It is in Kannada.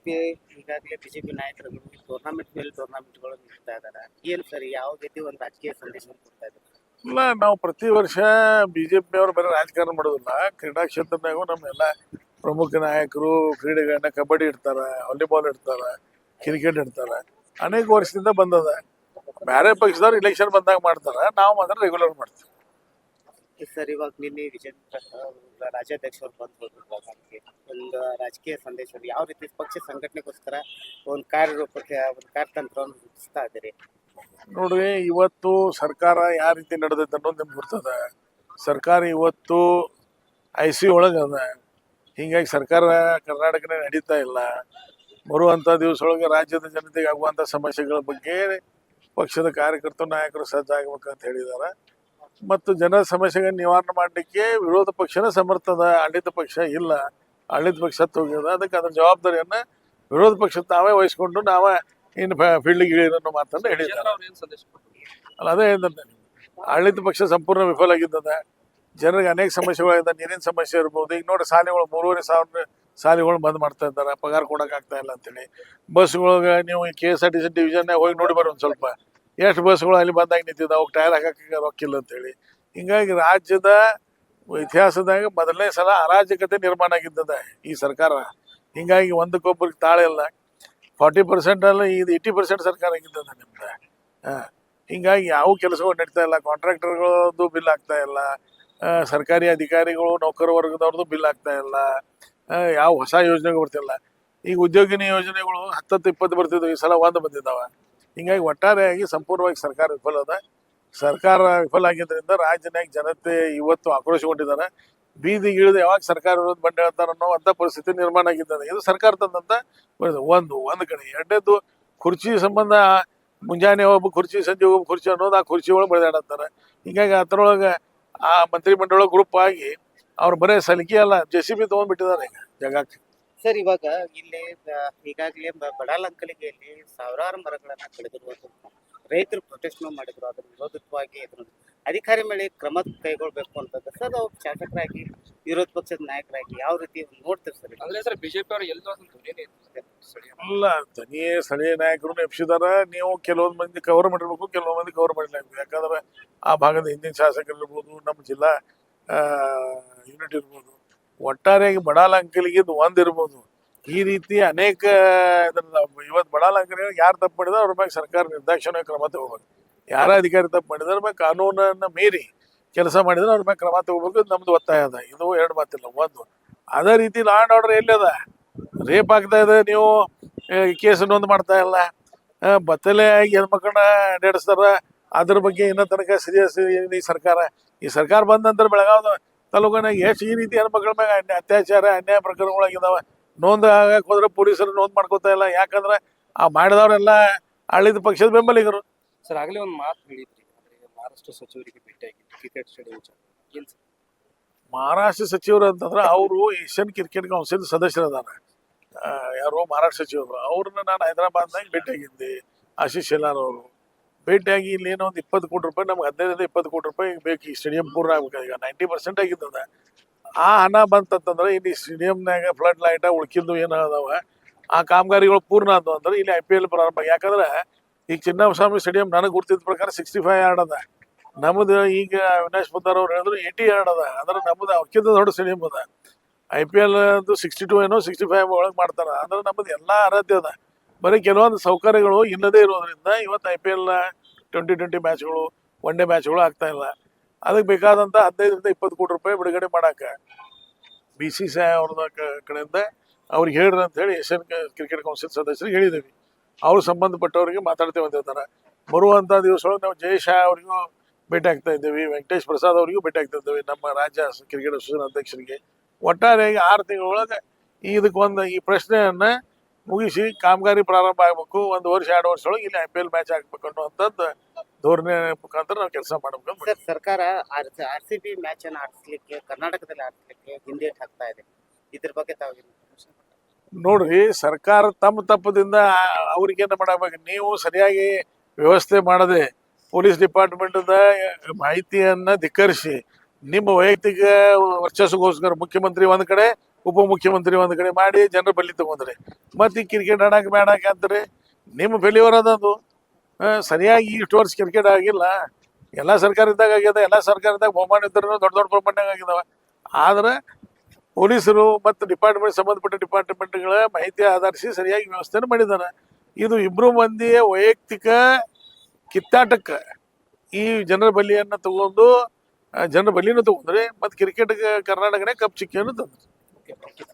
ಬಿಜೆಪಿ ಈಗಾಗಲೇ ಬಿಜೆಪಿ ನಾಯಕರುಗಳು ಟೂರ್ನಾಮೆಂಟ್ಗಳು ನೀಡ್ತಾ ಇದ್ದಾರೆ. ಏನು ಸರಿ ಯಾವ ರೀತಿ ಒಂದು ರಾಜಕೀಯ ಸಂದೇಶವನ್ನು ಕೊಡ್ತಾ ಇದ್ದಾರೆ? ಇಲ್ಲ, ನಾವು ಪ್ರತಿ ವರ್ಷ ಬಿಜೆಪಿ ಅವರು ಬರೀ ರಾಜಕಾರಣ ಮಾಡೋದಿಲ್ಲ. ಕ್ರೀಡಾ ಕ್ಷೇತ್ರದಾಗೂ ನಮ್ಮೆಲ್ಲ ಪ್ರಮುಖ ನಾಯಕರು ಕ್ರೀಡೆಗಳನ್ನ ಕಬಡ್ಡಿ ಇಡ್ತಾರ, ವಾಲಿಬಾಲ್ ಇಡ್ತಾರ, ಕ್ರಿಕೆಟ್ ಇಡ್ತಾರ. ಅನೇಕ ವರ್ಷದಿಂದ ಬಂದದ. ಬೇರೆ ಪಕ್ಷದವ್ರು ಇಲೆಕ್ಷನ್ ಬಂದಾಗ ಮಾಡ್ತಾರ, ನಾವು ಮಾತ್ರ ರೆಗ್ಯುಲರ್ ಮಾಡ್ತೀವಿ. ಸರ್, ಇವಾಗ ನಿನ್ನೆ ರಾಜ್ಯಾಧ್ಯಕ್ಷರು ಬಂದು ಹೋಗಿದ್ರು. ಒಂದು ರಾಜಕೀಯ ಸಂದೇಶವನ್ನು ಯಾವ ರೀತಿ ಪಕ್ಷ ಸಂಘಟನೆಗೋಸ್ಕರ ಒಂದು ಕಾರ್ಯತಂತ್ರವನ್ನು ರೂಪಿಸ್ತಾ ಇದ್ದೀರಿ? ನೋಡ್ರಿ, ಇವತ್ತು ಸರ್ಕಾರ ಯಾವ ರೀತಿ ನಡೆದೈತೆ ಅನ್ನೋದು ನಿಮ್ಗೆ ಗೊತ್ತದ. ಸರ್ಕಾರ ಇವತ್ತು IC ಒಳಗದ. ಹೀಗಾಗಿ ಸರ್ಕಾರ ಕರ್ನಾಟಕನೇ ನಡೀತಾ ಇಲ್ಲ. ಬರುವಂಥ ದಿವಸದೊಳಗೆ ರಾಜ್ಯದ ಜನತೆಗೆ ಆಗುವಂಥ ಸಮಸ್ಯೆಗಳ ಬಗ್ಗೆ ಪಕ್ಷದ ಕಾರ್ಯಕರ್ತರು ನಾಯಕರು ಸಜ್ಜಾಗಬೇಕಂತ ಹೇಳಿದ್ದಾರೆ. ಮತ್ತು ಜನರ ಸಮಸ್ಯೆಗಳ ನಿವಾರಣೆ ಮಾಡಲಿಕ್ಕೆ ವಿರೋಧ ಪಕ್ಷನ ಸಮರ್ಥದ, ಆಡಳಿತ ಪಕ್ಷ ಇಲ್ಲ. ಆಡಳಿತ ಪಕ್ಷ ಹೋಗ್ಯದ. ಅದಕ್ಕೆ ಅದರ ಜವಾಬ್ದಾರಿಯನ್ನು ವಿರೋಧ ಪಕ್ಷ ತಾವೇ ವಹಿಸ್ಕೊಂಡು ನಾವೇ ಇನ್ನು ಫೀಲ್ಡಿಗೆ ಇಳಿಯೋದನ್ನು ಮಾತನ್ನು ಹೇಳಿದ್ದಾರೆ. ಅಲ್ಲ, ಅದೇ ಹೇಳಿದ್ರೆ ಆಡಳಿತ ಪಕ್ಷ ಸಂಪೂರ್ಣ ವಿಫಲ ಆಗಿದ್ದದ. ಜನರಿಗೆ ಅನೇಕ ಸಮಸ್ಯೆಗಳಿದೆ. ನೀರಿನ ಸಮಸ್ಯೆ ಇರ್ಬೋದು. ಈಗ ನೋಡಿ, ಶಾಲೆಗಳು 3,500 ಶಾಲೆಗಳು ಬಂದ್ ಮಾಡ್ತಾ ಇದ್ದಾರೆ, ಪಗಾರ ಕೊಡೋಕ್ಕಾಗ್ತಾ ಇಲ್ಲ ಅಂತೇಳಿ. ಬಸ್ಗಳಿಗೆ ನೀವು KSRTC ಡಿವಿಷನ್ನಾಗ ಹೋಗಿ ನೋಡಿ ಬರ್ರಿ ಒಂದು ಸ್ವಲ್ಪ, ಎಷ್ಟು ಬಸ್ಗಳು ಅಲ್ಲಿ ಬಂದಾಗಿ ನಿಂತಿದ್ದಾವೆ, ಅವಾಗ ಟೈರ್ ಹಾಕಕ್ಕೆ ರೊಕ್ಕಿಲ್ಲ ಅಂತೇಳಿ. ಹಿಂಗಾಗಿ ರಾಜ್ಯದ ಇತಿಹಾಸದಾಗ ಮೊದಲನೇ ಸಲ ಅರಾಜಕತೆ ನಿರ್ಮಾಣ ಆಗಿದ್ದದ ಈ ಸರ್ಕಾರ. ಹಿಂಗಾಗಿ ಒಂದಕ್ಕೊಬ್ಬರಿಗೆ ತಾಳೆ ಇಲ್ಲ. 40% ಅಲ್ಲ, ಇದು 80% ಸರ್ಕಾರ ಆಗಿದ್ದದ ನಿಮ್ದು. ಹಿಂಗಾಗಿ ಯಾವ ಕೆಲಸಗಳು ನಡೀತಾ ಇಲ್ಲ. ಕಾಂಟ್ರಾಕ್ಟರ್ಗಳದ್ದು ಬಿಲ್ ಆಗ್ತಾ ಇಲ್ಲ, ಸರ್ಕಾರಿ ಅಧಿಕಾರಿಗಳು ನೌಕರ ವರ್ಗದವ್ರದ್ದು ಬಿಲ್ ಆಗ್ತಾ ಇಲ್ಲ, ಯಾವ ಹೊಸ ಯೋಜನೆಗಳು ಬರ್ತಿಲ್ಲ. ಈಗ ಉದ್ಯೋಗಿನಿ ಯೋಜನೆಗಳು 10-20 ಬರ್ತಿದ್ವು, ಈ ಸಲ 1 ಬಂದಿದ್ದಾವೆ. ಹಿಂಗಾಗಿ ಒಟ್ಟಾರೆಯಾಗಿ ಸಂಪೂರ್ಣವಾಗಿ ಸರ್ಕಾರ ವಿಫಲ ಅದ. ಸರ್ಕಾರ ವಿಫಲ ಆಗಿದ್ದರಿಂದ ರಾಜ್ಯನಾಗ ಜನತೆ ಇವತ್ತು ಆಕ್ರೋಶಗೊಂಡಿದ್ದಾರೆ. ಬೀದಿಗೆ ಇಳಿದು ಯಾವಾಗ ಸರ್ಕಾರ ವಿರೋಧ ಬಂಡೆ ಹೇಳ್ತಾರೆ ಅನ್ನೋ ಅಂಥ ಪರಿಸ್ಥಿತಿ ನಿರ್ಮಾಣ ಆಗಿದ್ದಾರೆ. ಇದು ಸರ್ಕಾರ ತಂದಂತ ಒಂದು ಕಡೆ. ಎರಡನೇದು, ಕುರ್ಚಿ ಸಂಬಂಧ ಮುಂಜಾನೆ ಒಬ್ಬ ಕುರ್ಚಿ, ಸಂಜೆ ಒಬ್ಬ ಕುರ್ಚಿ ಅನ್ನೋದು, ಆ ಕುರ್ಚಿ ಒಳಗೆ ಬೆಳೆದಾಡತ್ತಾರೆ. ಹೀಗಾಗಿ ಅದರೊಳಗೆ ಆ ಮಂತ್ರಿಮಂಡಲ ಗ್ರೂಪ್ ಆಗಿ ಅವ್ರು ಬರೀ ಸಲಿಕೆ ಅಲ್ಲ, JCB ತೊಗೊಂಡ್ಬಿಟ್ಟಿದ್ದಾರೆ ಈಗ ಜಗಕ್ಕೆ. ಸರ್, ಇವಾಗ ಇಲ್ಲಿ ಈಗಾಗಲೇ ಬಡಾಲಂಕಲಿಗೆಯಲ್ಲಿ ಸಾವಿರಾರು ಮರಗಳನ್ನ ಕಡಿದಿರುವುದು, ರೈತರು ಪ್ರೊಟೆಸ್ಟ್ ಮಾಡಿದ್ರು. ಅದ್ರ ವಿರೋಧವಾಗಿ ಅಧಿಕಾರಿ ಮೇಲೆ ಕ್ರಮ ಕೈಗೊಳ್ಬೇಕು ಅಂತಂದ್ರೆ ಸರ್, ಅವ್ರು ಶಾಸಕರಾಗಿ ವಿರೋಧ ಪಕ್ಷದ ನಾಯಕರಾಗಿ ಯಾವ ರೀತಿ ನೋಡ್ತೀರಿ ಸರ್? ಅಂದ್ರೆ ಸರ್, ಬಿಜೆಪಿ ಅವರು ಎಲ್ಲೋ ಅಲ್ಲ, ತನಿಯೇ ಸ್ಥಳೀಯ ನಾಯಕರು ಎಪ್ಸಿದಾರ. ನೀವು ಕೆಲವೊಂದು ಮಂದಿ ಕವರ್ ಮಾಡಿರ್ಬೇಕು, ಕೆಲವೊಂದು ಮಂದಿ ಕವರ್ ಮಾಡಿಲ್ಲ. ಯಾಕಂದ್ರೆ ಆ ಭಾಗದ ಹಿಂದಿನ ಶಾಸಕರು ಇರ್ಬೋದು, ನಮ್ಮ ಜಿಲ್ಲಾ ಯೂನಿಟ್ ಇರ್ಬೋದು, ಒಟ್ಟಾರೆಯಾಗಿ ಬಡಾಲಂಕಲಿಗೆ ಒಂದಿರ್ಬೋದು. ಈ ರೀತಿ ಅನೇಕ ಇವತ್ತು ಬಡಾಲಂಕಲಿ ಯಾರು ತಪ್ಪು ಮಾಡಿದ್ರೆ ಅವ್ರ ಮೇಲೆ ಸರ್ಕಾರ ನಿರ್ದಾಕ್ಷಿಣ್ಯ ಕ್ರಮ ತಗೋಬೇಕು. ಯಾರ ಅಧಿಕಾರಿ ತಪ್ಪು ಮಾಡಿದ್ರೆ ಅವ್ರ ಮೇಲೆ ಕಾನೂನನ್ನು ಮೀರಿ ಕೆಲಸ ಮಾಡಿದ್ರೆ ಅವ್ರ ಮೇಲೆ ಕ್ರಮ ತಗೋಬೇಕು. ಇದು ನಮ್ದು ಒತ್ತಾಯ ಅದ. ಇದು ಎರಡು ಮಾತಿಲ್ಲ. ಒಂದು, ಅದೇ ರೀತಿ ಲಾ ಆ್ಯಂಡ್ ಆರ್ಡರ್ ಎಲ್ಲಿದೆ? ರೇಪ್ ಆಗ್ತಾ ಇದೆ, ನೀವು ಕೇಸ್ ನೊಂದು ಮಾಡ್ತಾ ಇಲ್ಲ. ಬತ್ತಲೆ ಆಗಿ ಹೆಣ್ಮಕ್ಳನ್ನ ನಡೆಸ್ತಾರ. ಅದ್ರ ಬಗ್ಗೆ ಇನ್ನೂ ತನಕ ಸೀರಿಯಸ್ ಈ ಸರ್ಕಾರ ಬಂದ ನಂತರ ಬೆಳಗಾವಿ ತಾಲೂಕಿನಾಗ ಎಷ್ಟು ಈ ರೀತಿ ಹೆಣ್ಮಕ್ಳ ಮ್ಯಾಗ ಅತ್ಯಾಚಾರ, ಅನ್ಯಾಯ ಪ್ರಕರಣಗಳಾಗಿದ್ದಾವೆ. ನೋಂದು ಆಗಕ್ಕೆ ಹೋದ್ರೆ ಪೊಲೀಸರು ನೋಂದು ಮಾಡ್ಕೋತಾ ಇಲ್ಲ. ಯಾಕಂದ್ರೆ ಆ ಮಾಡಿದವರೆಲ್ಲ ಆಳಿದ ಪಕ್ಷದ ಬೆಂಬಲಿಗರು. ಸರ್, ಆಗಲೇ ಒಂದು ಮಾತು ಹೇಳಿದ್ರಿ, ಮಹಾರಾಷ್ಟ್ರ ಸಚಿವರಿಗೆ ಭೇಟಿಯಾಗಿ ಕ್ರಿಕೆಟ್ ಸ್ಟೇಡಿಯಂ ಏನು ಸರ್? ಮಹಾರಾಷ್ಟ್ರ ಸಚಿವರು ಅಂತಂದ್ರೆ ಅವರು ಏಷ್ಯನ್ ಕ್ರಿಕೆಟ್ ಕೌನ್ಸಿಲ್ ಸದಸ್ಯರದಾರ. ಯಾರು ಮಹಾರಾಷ್ಟ್ರ ಸಚಿವರು, ಅವ್ರನ್ನ ನಾನು ಹೈದರಾಬಾದ್ನಾಗ ಭೇಟಿಯಾಗಿದ್ದೆ. ಆಶೀಶ್ ಶೆಲಾರ್ ಅವರು ಭೇಟಿಯಾಗಿ ಇಲ್ಲಿ ಏನೋ ಒಂದು 20 ಕೋಟಿ ರೂಪಾಯಿ, ನಮ್ಗೆ 15-20 ಕೋಟಿ ರೂಪಾಯಿ ಬೇಕು ಈ ಸ್ಟೇಡಿಯಂ ಪೂರ್ಣ ಆಗ್ಬೇಕು. ಈಗ 90% ಆಗಿದ್ದದ. ಆ ಹಣ ಬಂತಂತಂದ್ರೆ ಇಲ್ಲಿ ಸ್ಟೇಡಿಯಂನಾಗ ಫ್ಲಡ್ ಲೈಟ ಉಳ್ಕಿದ್ದು ಏನು ಅದಾವ ಆ ಕಾಮಗಾರಿಗಳು ಪೂರ್ಣ ಆದವು ಅಂದ್ರೆ ಇಲ್ಲಿ IPL ಪ್ರಾರಂಭ. ಯಾಕಂದ್ರೆ ಈಗ ಚಿನ್ನಸ್ವಾಮಿ ಸ್ಟೇಡಿಯಂ ನನಗೆ ಗುರ್ತಿದ್ದ ಪ್ರಕಾರ 65 ಯಾರ್ಡ್ ಅದ. ನಮ್ಮದು ಈಗ ಅವಿನಾಶ್ ಪುತ್ತಾರ್ ಅವ್ರು ಹೇಳಿದ್ರು 80 ಯಾರ್ಡ್ ಅದ. ಅಂದ್ರೆ ನಮ್ಮದು ಅವ್ಕಿಂತ ದೊಡ್ಡ ಸ್ಟೇಡಿಯಂ ಅದ. IPL 62 ಏನೋ 65 ಒಳಗೆ ಮಾಡ್ತಾರ. ಅಂದ್ರೆ ನಮ್ಮದು ಎಲ್ಲ ಅರ್ಹತೆ ಅದ. ಬರೀ ಕೆಲವೊಂದು ಸೌಕರ್ಯಗಳು ಇಲ್ಲದೇ ಇರೋದ್ರಿಂದ ಇವತ್ತು IPL 2020 ಮ್ಯಾಚ್ಗಳು, ಒನ್ ಡೇ ಮ್ಯಾಚ್ಗಳು ಆಗ್ತಾ ಇಲ್ಲ. ಅದಕ್ಕೆ ಬೇಕಾದಂಥ 15-20 ಕೋಟಿ ರೂಪಾಯಿ ಬಿಡುಗಡೆ ಮಾಡಕ್ಕೆ BCCI ಅವ್ರದ ಕಡೆಯಿಂದ ಅವ್ರಿಗೆ ಹೇಳ್ರಿ ಅಂತ ಹೇಳಿ ಏಷ್ಯನ್ ಕ್ರಿಕೆಟ್ ಕೌನ್ಸಿಲ್ ಸದಸ್ಯರಿಗೆ ಹೇಳಿದ್ದೀವಿ. ಅವ್ರು ಸಂಬಂಧಪಟ್ಟವರಿಗೆ ಮಾತಾಡ್ತೇವೆ ಅಂತ ಹೇಳ್ತಾರೆ. ಬರುವಂಥ ದಿವಸಗಳು ನಾವು ಜಯಶಾ ಅವರಿಗೂ ಭೇಟಿ ಆಗ್ತಾ ಇದ್ದೇವೆ, ವೆಂಕಟೇಶ್ ಪ್ರಸಾದ್ ಅವರಿಗೂ ಭೇಟಿ ಆಗ್ತಾ ಇದ್ದೇವೆ, ನಮ್ಮ ರಾಜ್ಯ ಕ್ರಿಕೆಟ್ ಅಸೋಸಿಯೇಷನ್ ಅಧ್ಯಕ್ಷರಿಗೆ. ಒಟ್ಟಾರೆಯಾಗಿ 6 ತಿಂಗಳೊಳಗೆ ಈ ಪ್ರಶ್ನೆಯನ್ನು ಮುಗಿಸಿ ಕಾಮಗಾರಿ ಪ್ರಾರಂಭ ಆಗಬೇಕು. 1 ವರ್ಷ 2 ವರ್ಷದೊಳಗೆ ಇಲ್ಲಿ IPL ಮ್ಯಾಚ್ ಆಗ್ಬೇಕು ಅನ್ನುವಂಥದ್ದು ಧೋರಣೆ ಮುಖಾಂತರ ನಾವು ಕೆಲಸ ಮಾಡಬೇಕು. ಸರ್, ಸರ್ಕಾರ RCB ಮ್ಯಾಚ್ ಅನ್ನು ಆಡಿಸ್ಲಿಕ್ಕೆ, ಕರ್ನಾಟಕದಲ್ಲಿ ಆಡಿಸ್ಲಿಕ್ಕೆ ಹಿಂದೇಟು ಹಾಕ್ತಾ ಇದೆ. ಇದ್ರ ಬಗ್ಗೆ ತಾವು ನೋಡ್ರಿ, ಸರ್ಕಾರ ತಮ್ಮ ತಪ್ಪದಿಂದ ಅವ್ರಿಗೇನು ಮಾಡಬೇಕು? ನೀವು ಸರಿಯಾಗಿ ವ್ಯವಸ್ಥೆ ಮಾಡದೆ ಪೊಲೀಸ್ ಡಿಪಾರ್ಟ್ಮೆಂಟದ ಮಾಹಿತಿಯನ್ನ ಧಿಕ್ಕರಿಸಿ ನಿಮ್ಮ ವೈಯಕ್ತಿಕ ವರ್ಚಸ್ಸಿಗೋಸ್ಕರ ಮುಖ್ಯಮಂತ್ರಿ ಒಂದ್ ಕಡೆ, ಉಪಮುಖ್ಯಮಂತ್ರಿ ಒಂದ್ ಕಡೆ ಮಾಡಿ ಜನರ ಬಲಿ ತಗೊಂಡ್ರಿ ಮತ್ತೆ ಈ ಕ್ರಿಕೆಟ್ ಆಡಕ್ ಬೇಡಾಕ ಅಂತಾರೆ ನಿಮ್ಮ ಫೇಲ್ಯೂರ್ ಅದದು ಸರಿಯಾಗಿ ಇಷ್ಟು ವರ್ಷ ಕ್ರಿಕೆಟ್ ಆಗಿಲ್ಲ ಎಲ್ಲ ಸರ್ಕಾರ ಇದ್ದಾಗ ಆಗ್ಯದ ಎಲ್ಲ ಸರ್ಕಾರದಾಗ ಬಹುಮಾನ ಇದ್ರೂ ದೊಡ್ಡ ದೊಡ್ಡ ಪ್ರಮಾಣದಾಗ ಆಗಿದಾವ ಆದ್ರೆ ಪೊಲೀಸರು ಮತ್ತು ಡಿಪಾರ್ಟ್ಮೆಂಟ್ ಸಂಬಂಧಪಟ್ಟ ಡಿಪಾರ್ಟ್ಮೆಂಟ್ಗಳ ಮಾಹಿತಿ ಆಧರಿಸಿ ಸರಿಯಾಗಿ ವ್ಯವಸ್ಥೆಯನ್ನು ಮಾಡಿದಾರೆ ಇದು ಇಬ್ರು ಮಂದಿಯ ವೈಯಕ್ತಿಕ ಕಿತ್ತಾಟಕ್ಕೆ ಈ ಜನರ ಬಲಿಯನ್ನು ತಗೊಂಡು ಜನರ ಬಲಿಯನ್ನು ತಗೊಂಡ್ರೆ ಮತ್ತು ಕ್ರಿಕೆಟ್ ಕರ್ನಾಟಕನೇ ಕಪ್ ಚಿಕ್ಕಿಯನ್ನು ತಂದ್ರು.